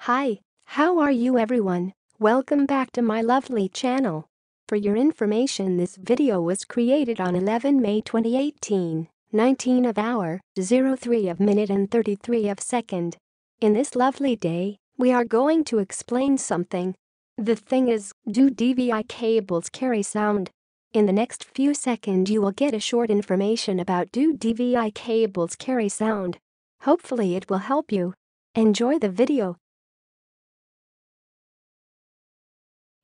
Hi, how are you everyone? Welcome back to my lovely channel. For your information, this video was created on 11 May 2018, 19 of hour, 03 of minute and 33 of second. In this lovely day, we are going to explain something. The thing is, do DVI cables carry sound? In the next few seconds you will get a short information about do DVI cables carry sound. Hopefully it will help you. Enjoy the video.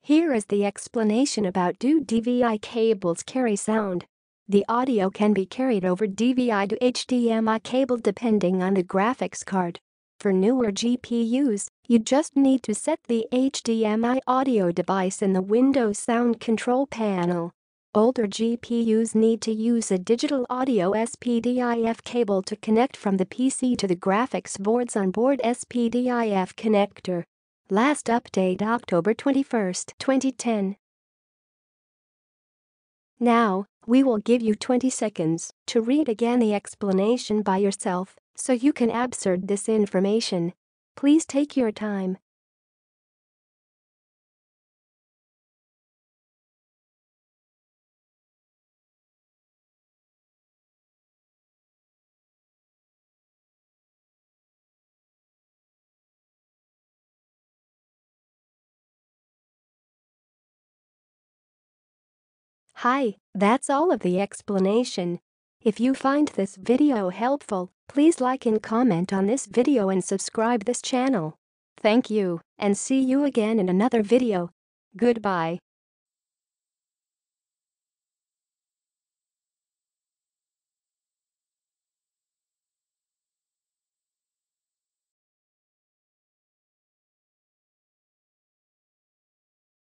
Here is the explanation about do DVI cables carry sound. The audio can be carried over DVI to HDMI cable depending on the graphics card. For newer GPUs, you just need to set the HDMI audio device in the Windows Sound Control panel. Older GPUs need to use a digital audio SPDIF cable to connect from the PC to the graphics board's onboard SPDIF connector. Last update October 21, 2010. Now, we will give you 20 seconds to read again the explanation by yourself so you can absorb this information. Please take your time. Hi, that's all of the explanation. If you find this video helpful, please like and comment on this video and subscribe this channel. Thank you, and see you again in another video. Goodbye.